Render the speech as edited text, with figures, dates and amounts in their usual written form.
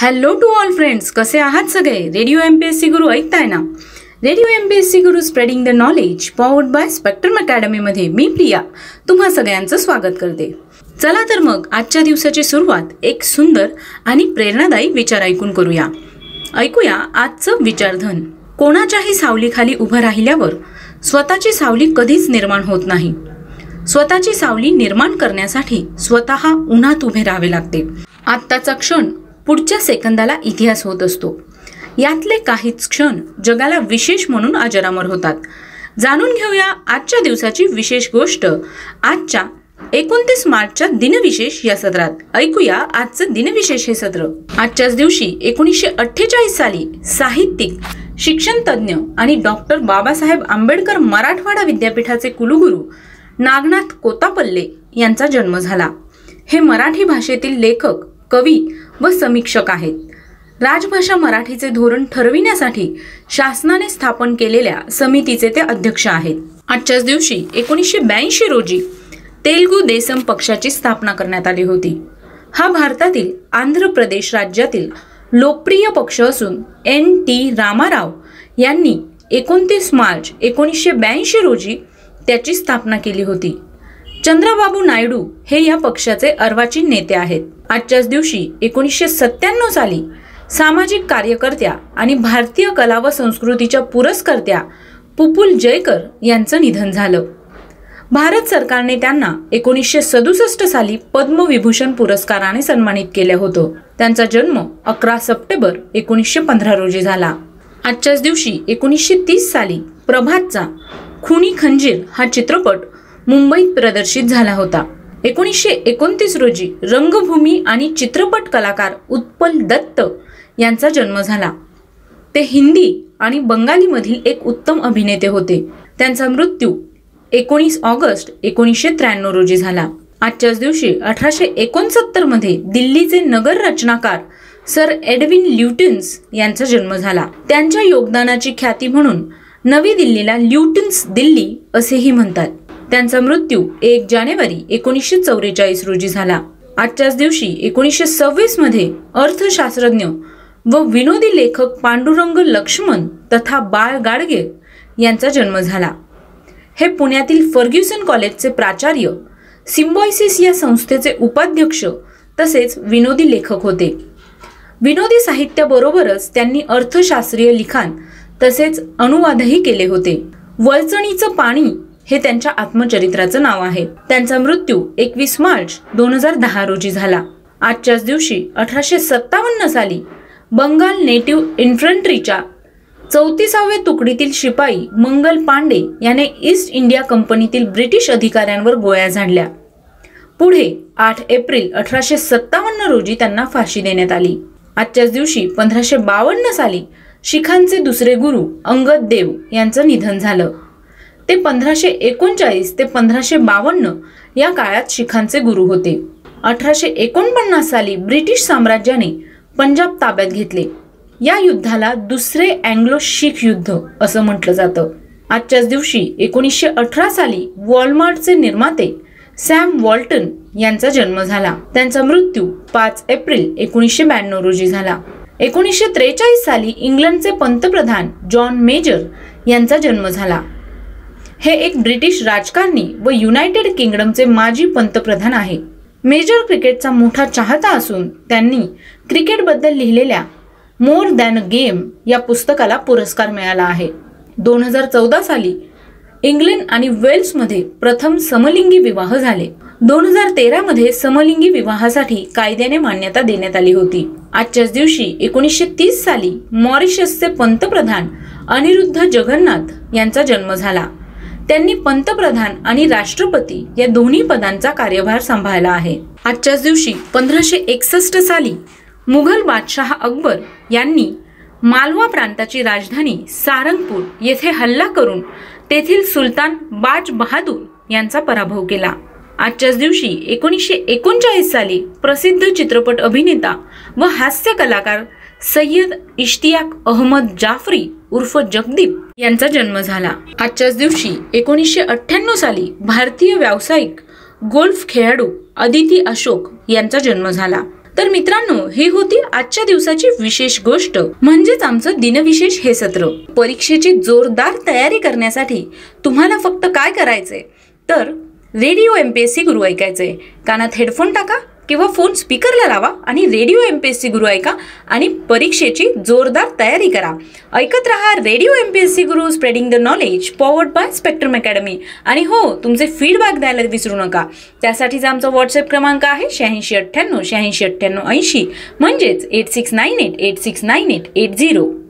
Hello to all friends, कसे आहात सगळे? रेडिओ एमपीएससी गुरु ऐकताय ना? Radio MPSC Guru spreading the knowledge powered by spectrum academy मध्ये मी प्रिया तुम्हा सगळ्यांचं स्वागत करते. चला तर मग आजच्या दिवसाची सुरुवात एक सुंदर आणि प्रेरणादायी विचार ऐकून करूया. ऐकूया आजचं विचारधन. कोणाच्याही सावलीखाली उभं राहिल्यावर स्वतःची सावली कधीच निर्माण होत नाही. स्वतःची सावली निर्माण करण्यासाठी स्वतः उन्हात उभे राहावे लागते. आत्ताचा क्षण पुढच्या सेकंदाला इतिहास होत असतो. यातले काहीच क्षण जगाला विशेष म्हणून अजरामर होतात. जाणून घेऊया आजच्या दिवसाची विशेष गोष्ट आजच्या 29 मार्चच्या दिनविशेष या सत्रात. ऐकूया आजचं दिनविशेष हे सत्र. आजच्याच दिवशी 1948 साली साहित्यिक, शिक्षण तज्ञ आणि डॉक्टर बाबासाहेब आंबेडकर मराठवाडा विद्यापीठाचे कुलगुरू नागनाथ कोतापल्ले यांचा जन्म झाला. हे मराठी भाषेतील लेखक, कवी व समीक्षक आहेत. राजभाषा मराठीचे धोरण ठरविण्यासाठी शासनाने स्थापन केलेल्या समितीचे ते अध्यक्ष आहेत. आजच्याच दिवशी 1982 रोजी तेलुगू देसम पक्षाची स्थापना करण्यात आली होती. हा भारतातील आंध्र प्रदेश राज्यातील लोकप्रिय पक्ष असून NT रामाराव यांनी 29 मार्च 1982 रोजी त्याची स्थापना केली होती. चंद्रबाबू नायडू हे या पक्षाचे अर्वाचीन नेते आहेत. आजच्याच दिवशी 1997 साली सामाजिक कार्यकर्त्या आणि भारतीय कला व संस्कृतीच्या पुरस्कर्त्या पुपुल जयकर यांचं निधन झालं. भारत सरकारने त्यांना 1967 साली पद्मविभूषण पुरस्काराने सन्मानित केलं होतं. त्यांचा जन्म 11 सप्टेंबर 1915 रोजी झाला. आजच्याच दिवशी 1930 साली प्रभातचा खुनी खंजीर हा चित्रपट मुंबईत प्रदर्शित झाला होता. 1929 रोजी रंगभूमी आणि चित्रपट कलाकार उत्पल दत्त यांचा जन्म झाला. ते हिंदी आणि बंगालीमधील एक उत्तम अभिनेते होते. त्यांचा मृत्यू 19 ऑगस्ट 1993 रोजी झाला. आजच्याच दिवशी 1869 मध्ये दिल्लीचे नगर रचनाकार सर एडविन ल्युटन्स यांचा जन्म झाला. त्यांच्या योगदानाची ख्याती म्हणून नवी दिल्लीला ल्युटन्स दिल्ली असेही म्हणतात. त्यांचा मृत्यू 1 जानेवारी 1944 रोजी झाला. आजच्याच दिवशी 1926 मध्ये अर्थशास्त्रज्ञ व विनोदी लेखक पांडुरंग लक्ष्मण तथा बाळ गाडगे यांचा जन्म झाला. हे पुण्यातील फर्ग्युसन कॉलेजचे प्राचार्य, सिम्बायोसिस या संस्थेचे उपाध्यक्ष तसेच विनोदी लेखक होते. विनोदी साहित्याबरोबरच त्यांनी अर्थशास्त्रीय लिखाण तसेच अनुवादही केले होते. वळचणीचं पाणी हे त्यांच्या आत्मचरित्राचं नाव आहे. त्यांचा मृत्यू 21 मार्च 2010 रोजी झाला. आजच्याच दिवशी 1857 साली बंगाल नेटिव्ह इन्फंट्रीच्या 34व्या तुकडीतील शिपाई मंगल पांडे याने ईस्ट इंडिया कंपनीतील ब्रिटिश अधिकाऱ्यांवर गोळ्या झाडल्या. पुढे 8 एप्रिल 1857 रोजी त्यांना फाशी देण्यात आली. आजच्याच दिवशी 1552 साली शिखांचे दुसरे गुरु अंगद देव यांचं निधन झालं. ते 1539 ते 1552 या काळात शिखांचे गुरु होते. 1849 साली ब्रिटिश साम्राज्याने पंजाब ताब्यात घेतले. या युद्धाला दुसरे अँग्लो शीख युद्ध असं म्हटलं जातं. आजच्याच दिवशी 1918 साली वॉलमार्टचे निर्माते सॅम वॉल्टन यांचा जन्म झाला. त्यांचा मृत्यू 5 एप्रिल 1992 रोजी झाला. 1943 साली इंग्लंडचे पंतप्रधान जॉन मेजर यांचा जन्म झाला. हे एक ब्रिटिश राजकारणी व युनायटेड किंगडमचे माजी पंतप्रधान आहे. मेजर क्रिकेटचा मोठा चाहता असून त्यांनी क्रिकेटबद्दल लिहिलेल्या मोर दॅन अ गेम या पुस्तकाला पुरस्कार मिळाला आहे. 2014 साली इंग्लंड आणि वेल्समध्ये प्रथम समलिंगी विवाह झाले. 2013 मध्ये समलिंगी विवाहासाठी कायद्याने मान्यता देण्यात आली होती. आजच्याच दिवशी 1930 साली मॉरिशसचे पंतप्रधान अनिरुद्ध जगन्नाथ यांचा जन्म झाला. त्यांनी पंतप्रधान आणि राष्ट्रपती या दोन्ही पदांचा कार्यभार सांभाळला आहे. आजच्याच दिवशी 1561 साली मुघल बादशाह अकबर यांनी मालवा प्रांताची राजधानी सारंगपूर येथे हल्ला करून तेथील सुलतान बाज बहादूर यांचा पराभव केला. आजच्याच दिवशी 1939 साली प्रसिद्ध चित्रपट अभिनेता व हास्य कलाकार सय्यद इश्तियाक अहमद जाफरी उर्फ जगदीप यांचा जन्म झाला. आजच्याच दिवशी 1998 साली भारतीय व्यावसायिक गोल्फ खेळाडू अदिती अशोक यांचा जन्म झाला. तर मित्रांनो, ही होती आजच्या दिवसाची विशेष गोष्ट, म्हणजेच आमचं दिनविशेष हे सत्र. परीक्षेची जोरदार तयारी करण्यासाठी तुम्हाला फक्त काय करायचंय तर रेडिओ एमपीएससी गुरु ऐकायचंय. कानात हेडफोन टाका किंवा फोन स्पीकरला लावा आणि रेडिओ एमपीएससी गुरु ऐका आणि परीक्षेची जोरदार तयारी करा. ऐकत रहा radio MPSC Guru, spreading the knowledge, powered by spectrum academy. आणि हो, तुमचे फीडबॅक द्यायला विसरू नका. त्यासाठीचा आमचा व्हॉट्सअप क्रमांक आहे 8698 869880, म्हणजेच 8698869880.